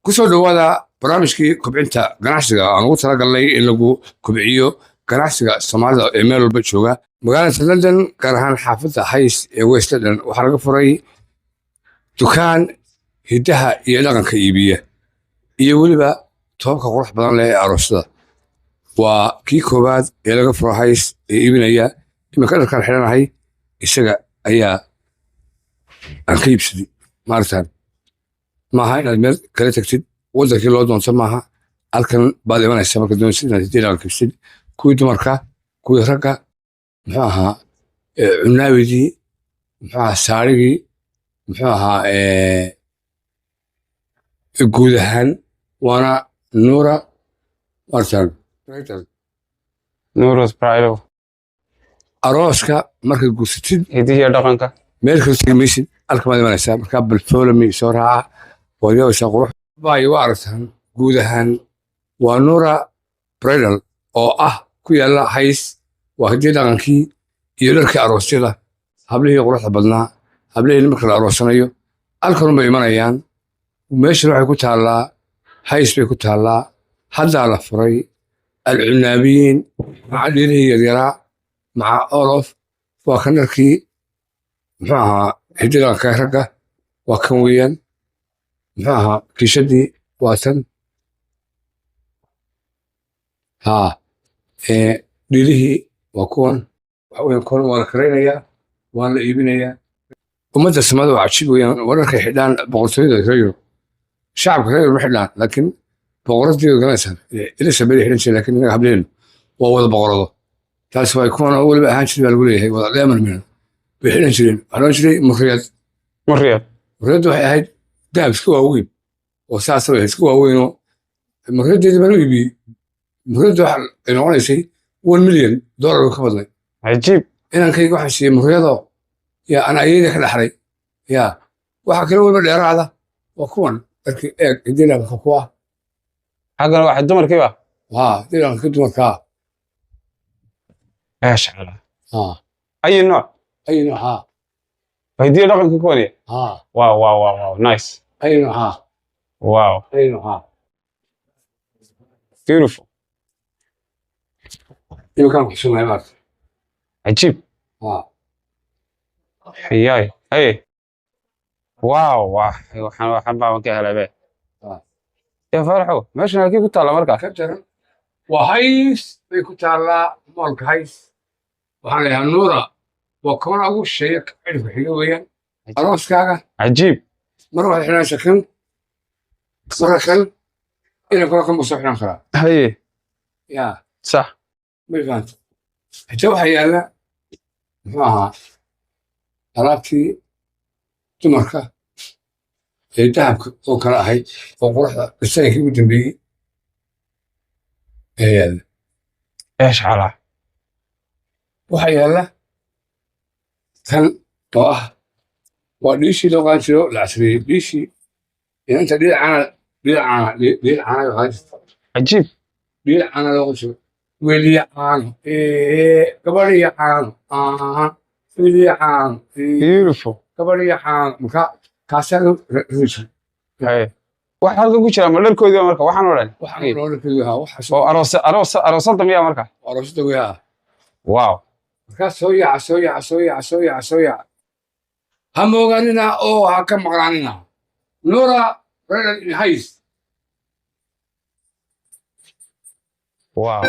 kusoo dhawaada barnaamijkii kobcinta ganacsiga aan ugu talagalnay in lagu kobciyo ganacsiga Soomaalida ee meel walba jooga magaalada London gaar ahaan xaafadda Hayes ee West London waxaa laga furay dukaan hidaha iyo dhaqanka iibiya iyo weliba toobka qurux badan leh ee aroosada waa kii koobaad ee laga furo Hayes ee iibinaya iminka dharkan xidhanahay isaga ayaa aan ka iibsaday maartan maaha inaad meel kala tagtid wadankii loo doonto maaha halkan baad imanaysa marka doonaysid inaad hidaha kabsid kuwii dumarka kuwii ragga muxuu ahaa cunaawidii muxuu ahaa saarigii muxuu ahaa guud ahaan waana nuura martan Nuros Pride arooska markaad guursatid hidiya dhaqanka meel kala tegi maysid halkan baad imanaysaa markaa balfoolami soo raaca waadiyawaysaa qurux baayo waa aragtaan guud ahaan waa nuura bridal oo ah ku yaalla Hayes waa hidiya dhaqankii iyo dharkii aroosyada hablihii quruxda badnaa hablihii marka la aroosanayo halkan bay imanayaan meeshan waxay ku taallaa Hayes bay ku taallaa haddaa la furay alcunaabiyiin maca dhirihii yaryaraa maca olof waa kan dharkii muxuu ahaa hidiya dhaqanka ragga waa kan weeyaan muxuu ahaa kiishadii waa tan haa dhirihii waa kuwan waxaweyaan kuwan waa la karaynayaa waan la iibinayaa ummadda Soomaalida waa cajiib weeyaan waa dharkay xidhaan boqortooyada reer Yurub shacabka reer Yurub ma xidhaan laakiin boqoradii ganacsan Elizabeth xidhan jireen laakiin inaga hableenu waa wada boqorado taas waa kuwan oo waliba ahaan jiray baa lagu leeyahay wada dheeman miran bay xidhan jireen waxaa loo jiray muriyad waxay ahayd dahab iska waaweyn oo saas way iska waaweynoo muriyaddeedii baan u iibiyey muriyadda waxa ay noqonaysay $1 million ka badnay cajiib inankayga waxaan siiyey muriyadoo yaa aan ayayda ka dhaxlay yaa waxa kale waliba dheeraada waa kuwan dharkii eeg hidiya dhaqanka ku ah xaggana waxa dumarkiiba hidiya dhaqanka dumarkaa maasha Allah ay nooc nooc hidiya dhaqanka kuwani wow nice ay nooc wow ay nooc beautiful iyo kan ku sugnay maarta cajiib xiyay hey wow waxaan baan ka helay يا فرحو ماشي انا كيف كنت على مركز كتر وهيس كنت على مالك هيس وحنا نورا وكون اول شيء عرف حلويا اروس كاغا عجيب مره احنا سكن مره كل الى كلكم مصحنا خلاص هي يا صح ما فهمت حتى وحيالا معها عرفتي تمركه dahabka oo kala ahayd oo quruxda isaga ugu dambeeyay yaalla ايش على waxa yaalla kan oo ah waa dhiishii loo qaan jiro la casriyey dhiishii inta dhinacaana عجيب dhinacaana loo qaan weliya caano gabadhiya caano weliya caano beautiful gabadhiya caano marka kaasaan ruusan hay waxa halka ku jira madalkoodii marka waxaan oran waxaan oran karaa waxa oo aroosada miyaa marka aroosada weeyaa wow marka sooya ha mooganina oo ha ka maqlaanina Nora Bridal in Hayes wow